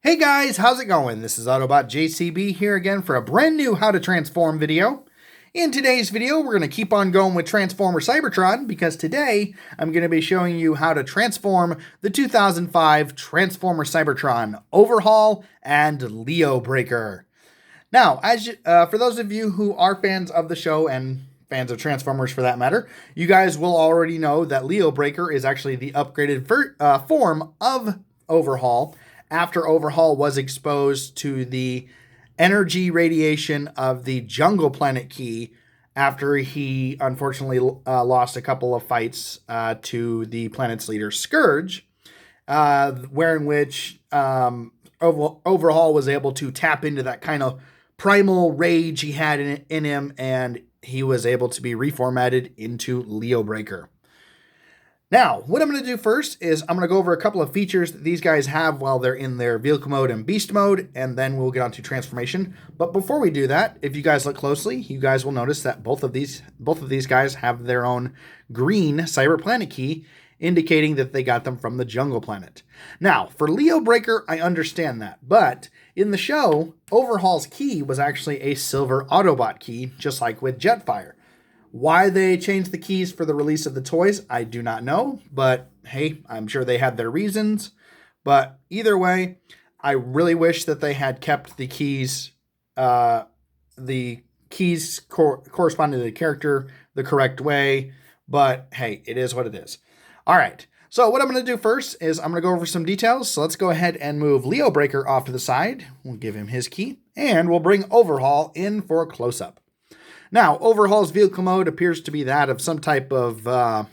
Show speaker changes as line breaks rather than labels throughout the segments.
Hey guys, how's it going? This is Autobot JCB here again for a brand new How to Transform video. In today's video, we're going to keep on going with Transformer Cybertron because today I'm going to be showing you how to transform the 2005 Transformer Cybertron Overhaul and Leobreaker. Now, for those of you who are fans of the show and fans of Transformers for that matter, you guys will already know that Leobreaker is actually the upgraded form of Overhaul after Overhaul was exposed to the energy radiation of the Jungle Planet key after he unfortunately lost a couple of fights to the planet's leader, Scourge, wherein which Overhaul was able to tap into that kind of primal rage he had in him, and he was able to be reformatted into Leobreaker. Now, what I'm going to do first is I'm going to go over a couple of features that these guys have while they're in their vehicle mode and beast mode, and then we'll get on to transformation. But before we do that, if you guys look closely, you guys will notice that both of these guys have their own green Cyber Planet key, indicating that they got them from the Jungle Planet. Now, for Leobreaker, I understand that, but in the show, Overhaul's key was actually a silver Autobot key, just like with Jetfire. Why they changed the keys for the release of the toys, I do not know, but hey, I'm sure they had their reasons. But either way, I really wish that they had kept the keys corresponding to the character the correct way, but hey, it is what it is. All right, so what I'm going to do first is I'm going to go over some details. So let's go ahead and move Leobreaker off to the side. We'll give him his key, and we'll bring Overhaul in for a close-up. Now, Overhaul's vehicle mode appears to be that of some type of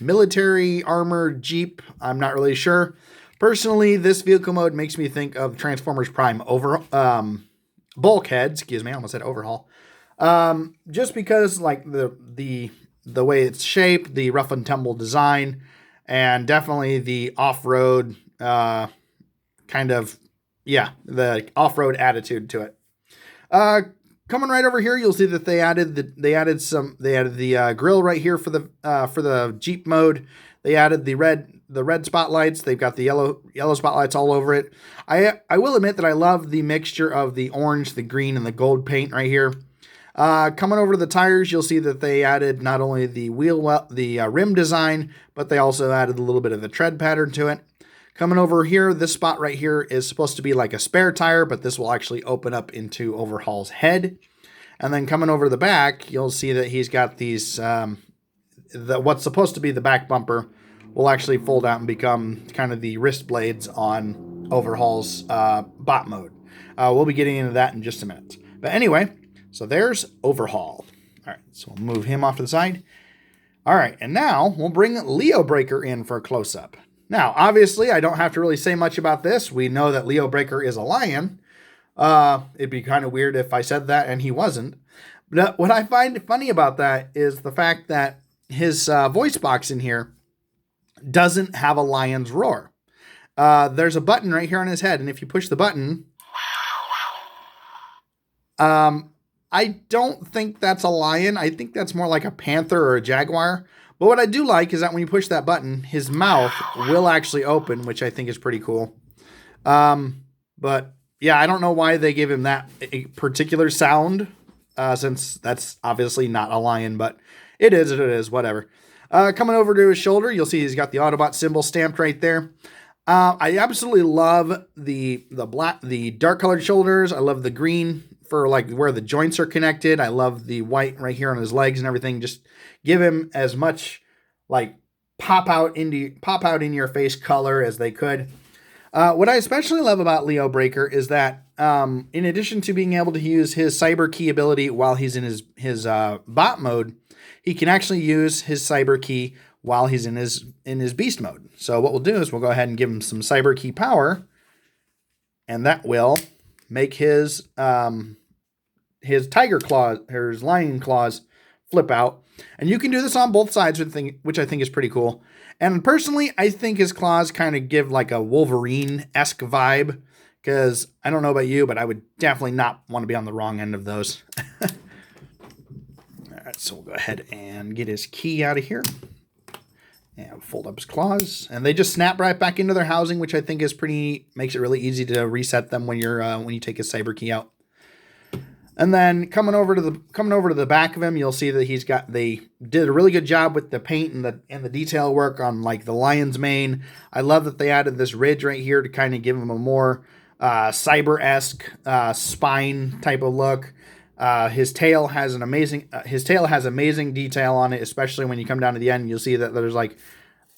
military armored Jeep. I'm not really sure. Personally, this vehicle mode makes me think of Transformers Prime Bulkhead. Excuse me, I almost said Overhaul. Just because, like the way it's shaped, the rough and tumble design, and definitely the off-road the off-road attitude to it. Coming right over here, you'll see that they added the grill right here for the Jeep mode. They added the red spotlights. They've got the yellow spotlights all over it. I will admit that I love the mixture of the orange, the green, and the gold paint right here. Coming over to the tires, you'll see that they added not only the rim design, but they also added a little bit of the tread pattern to it. Coming over here, this spot right here is supposed to be like a spare tire, but this will actually open up into Overhaul's head. And then coming over to the back, you'll see that he's got these, what's supposed to be the back bumper will actually fold out and become kind of the wrist blades on Overhaul's bot mode. We'll be getting into that in just a minute. But anyway, so there's Overhaul. All right, so we'll move him off to the side. All right, and now we'll bring Leobreaker in for a close-up. Now, obviously, I don't have to really say much about this. We know that Leobreaker is a lion. It'd be kind of weird if I said that and he wasn't. But what I find funny about that is the fact that his voice box in here doesn't have a lion's roar. There's a button right here on his head, and if you push the button, I don't think that's a lion. I think that's more like a panther or a jaguar. But what I do like is that when you push that button, his mouth will actually open, which I think is pretty cool. But yeah, I don't know why they give him that particular sound, since that's obviously not a lion, but it is, whatever. Coming over to his shoulder, you'll see he's got the Autobot symbol stamped right there. I absolutely love the dark colored shoulders. I love the green for like where the joints are connected. I love the white right here on his legs and everything. Just give him as much like pop out in your face color as they could. What I especially love about Leobreaker is that in addition to being able to use his cyber key ability while he's in his bot mode, he can actually use his cyber key while he's in his beast mode. So what we'll do is we'll go ahead and give him some cyber key power, and that will make his tiger claws or his lion claws flip out. And you can do this on both sides, which I think is pretty cool. And personally, I think his claws kind of give like a Wolverine-esque vibe, because I don't know about you, but I would definitely not want to be on the wrong end of those. All right, so we'll go ahead and get his key out of here. And fold up his claws, and they just snap right back into their housing, which I think is pretty neat. Makes it really easy to reset them when you take his cyber key out. And then coming over to the back of him, you'll see that they did a really good job with the paint and the detail work on like the lion's mane. I love that they added this ridge right here to kind of give him a more cyber-esque spine type of look. His tail has amazing detail on it, especially when you come down to the end. You'll see that there's like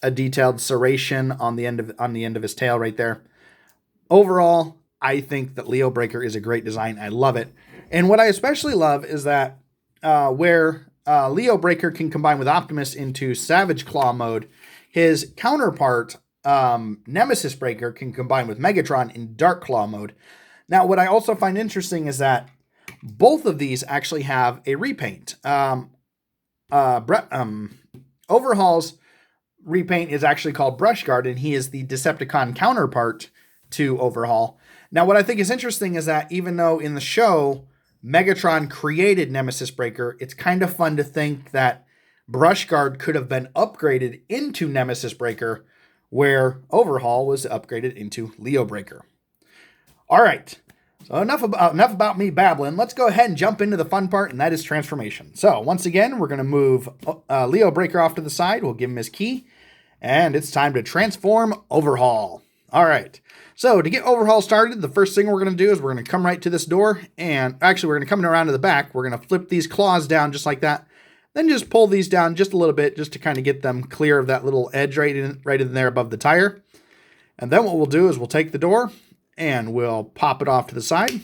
a detailed serration on the end of his tail right there. Overall, I think that Leobreaker is a great design. I love it. And what I especially love is that where Leobreaker can combine with Optimus into Savage Claw mode, his counterpart, Nemesis Breaker, can combine with Megatron in Dark Claw mode. Now, what I also find interesting is that both of these actually have a repaint. Overhaul's repaint is actually called Brush Guard, and he is the Decepticon counterpart to Overhaul. Now, what I think is interesting is that even though in the show, Megatron created Nemesis Breaker, it's kind of fun to think that Brush Guard could have been upgraded into Nemesis Breaker, where Overhaul was upgraded into Leobreaker. All right. So enough about me babbling. Let's go ahead and jump into the fun part, and that is transformation. So once again, we're going to move Leobreaker off to the side. We'll give him his key, and it's time to transform Overhaul. All right. So to get Overhaul started, the first thing we're going to do is we're going to come right to this door, and actually we're going to come around to the back. We're going to flip these claws down just like that. Then just pull these down just a little bit just to kind of get them clear of that little edge right in there above the tire. And then what we'll do is we'll take the door and we'll pop it off to the side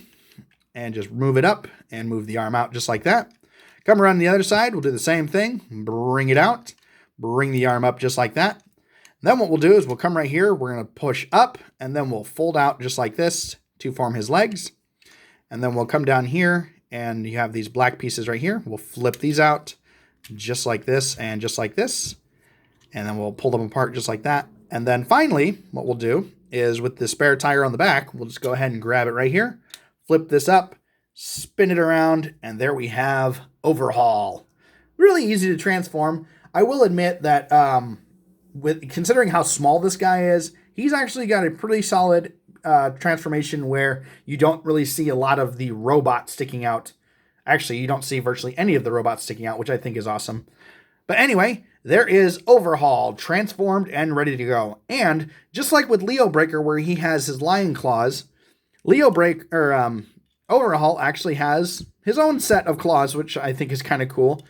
and just move it up and move the arm out just like that. Come around the other side, we'll do the same thing. Bring it out, bring the arm up just like that. And then what we'll do is we'll come right here, we're going to push up, and then we'll fold out just like this to form his legs. And then we'll come down here, and you have these black pieces right here. We'll flip these out just like this and just like this. And then we'll pull them apart just like that. And then finally, what we'll do is with the spare tire on the back, we'll just go ahead and grab it right here, flip this up, spin it around, and there we have Overhaul. Really easy to transform. I will admit that considering how small this guy is, he's actually got a pretty solid transformation where you don't really see a lot of the robot sticking out. Actually, you don't see virtually any of the robots sticking out, which I think is awesome. But anyway, there is Overhaul, transformed and ready to go. And just like with Leobreaker, where he has his lion claws, Overhaul actually has his own set of claws, which I think is kind of cool.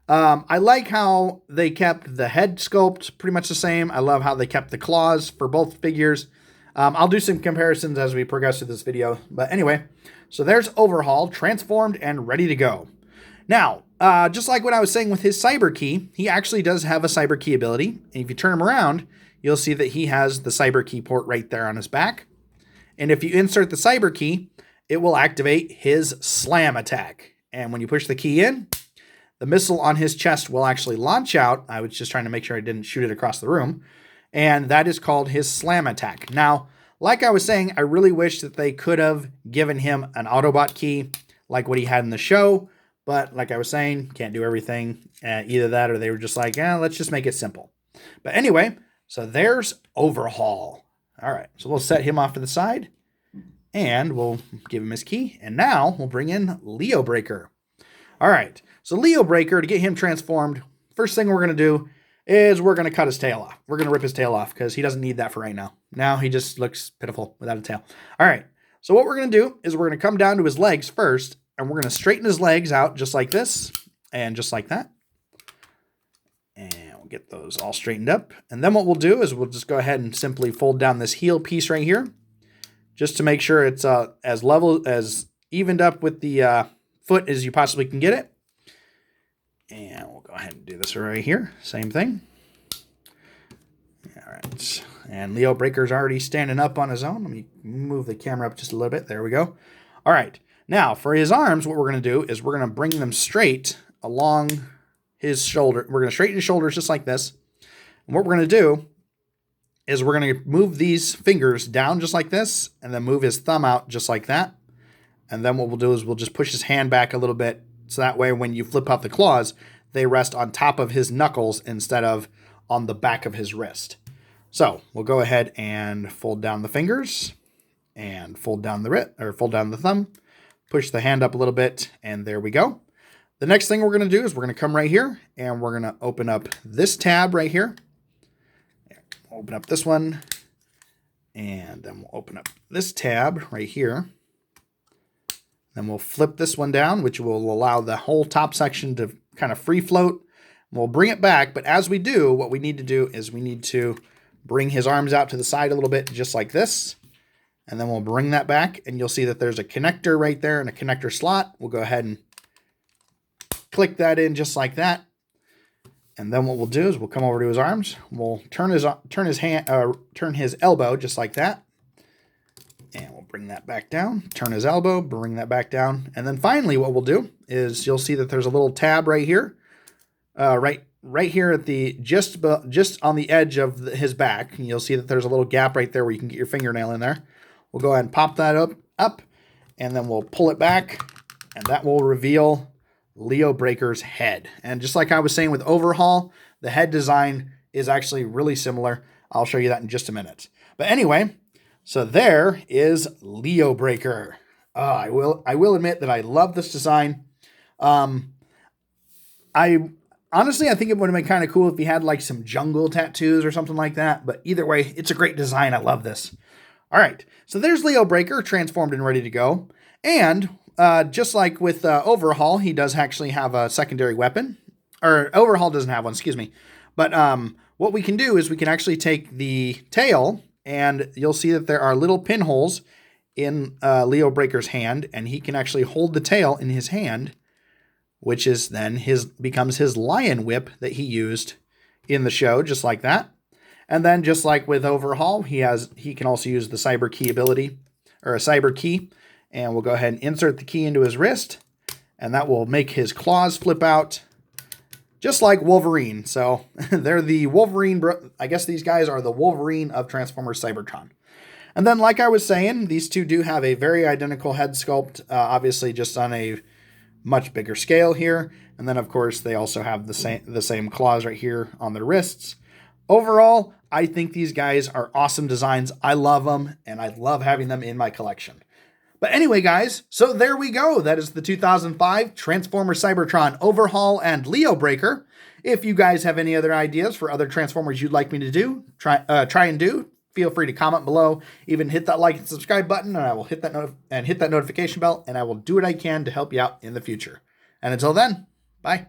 I like how they kept the head sculpt pretty much the same. I love how they kept the claws for both figures. I'll do some comparisons as we progress through this video. But anyway, so there's Overhaul, transformed and ready to go. Now, just like what I was saying with his cyber key, he actually does have a cyber key ability. And if you turn him around, you'll see that he has the cyber key port right there on his back. And if you insert the cyber key, it will activate his slam attack. And when you push the key in, the missile on his chest will actually launch out. I was just trying to make sure I didn't shoot it across the room. And that is called his slam attack. Now, like I was saying, I really wish that they could have given him an Autobot key like what he had in the show. But like I was saying, can't do everything. Either that or they were just like, let's just make it simple. But anyway, so there's Overhaul. All right, so we'll set him off to the side. And we'll give him his key. And now we'll bring in Leobreaker. All right, so Leobreaker, to get him transformed, first thing we're going to do is we're going to cut his tail off. We're going to rip his tail off because he doesn't need that for right now. Now he just looks pitiful without a tail. All right, so what we're going to do is we're going to come down to his legs first, and we're going to straighten his legs out just like this and just like that. And we'll get those all straightened up. And then what we'll do is we'll just go ahead and simply fold down this heel piece right here just to make sure it's as level, as evened up with the foot as you possibly can get it. And we'll go ahead and do this right here. Same thing. All right. And Leobreaker's already standing up on his own. Let me move the camera up just a little bit. There we go. All right. Now, for his arms, what we're going to do is we're going to bring them straight along his shoulder. We're going to straighten his shoulders just like this. And what we're going to do is we're going to move these fingers down just like this, and then move his thumb out just like that. And then what we'll do is we'll just push his hand back a little bit, so that way when you flip out the claws, they rest on top of his knuckles instead of on the back of his wrist. So we'll go ahead and fold down the fingers and fold down the fold down the thumb, push the hand up a little bit, and there we go. The next thing we're going to do is we're going to come right here and we're going to open up this tab right here. Open up this one, and then we'll open up this tab right here. Then we'll flip this one down, which will allow the whole top section to kind of free float. We'll bring it back, but as we do, what we need to do is we need to bring his arms out to the side a little bit, just like this. And then we'll bring that back, and you'll see that there's a connector right there and a connector slot. We'll go ahead and click that in just like that. And then what we'll do is we'll come over to his arms. We'll turn his elbow just like that. And we'll bring that back down, turn his elbow, bring that back down. And then finally what we'll do is you'll see that there's a little tab right here, right here at the, just on the edge of his back. And you'll see that there's a little gap right there where you can get your fingernail in there. We'll go ahead and pop that up, and then we'll pull it back, and that will reveal Leobreaker's head. And just like I was saying with Overhaul, the head design is actually really similar. I'll show you that in just a minute. But anyway, so there is Leobreaker. I will admit that I love this design. I think it would have been kind of cool if he had like some jungle tattoos or something like that. But either way, it's a great design. I love this. All right, so there's Leobreaker transformed and ready to go. And just like with Overhaul, he does actually have a secondary weapon. Or Overhaul doesn't have one, excuse me. But what we can do is we can actually take the tail, and you'll see that there are little pinholes in Leobreaker's hand, and he can actually hold the tail in his hand, which is then becomes his lion whip that he used in the show, just like that. And then just like with Overhaul, he can also use the cyber key ability, or a cyber key. And we'll go ahead and insert the key into his wrist, and that will make his claws flip out, just like Wolverine. So they're the Wolverine, I guess these guys are the Wolverine of Transformers Cybertron. And then like I was saying, these two do have a very identical head sculpt, obviously just on a much bigger scale here. And then of course they also have the same claws right here on their wrists. Overall, I think these guys are awesome designs. I love them, and I love having them in my collection. But anyway, guys, so there we go. That is the 2005 Transformers Cybertron Overhaul and Leobreaker. If you guys have any other ideas for other Transformers you'd like me to try and do, feel free to comment below. Even hit that like and subscribe button, and I will hit that notification bell, and I will do what I can to help you out in the future. And until then, bye.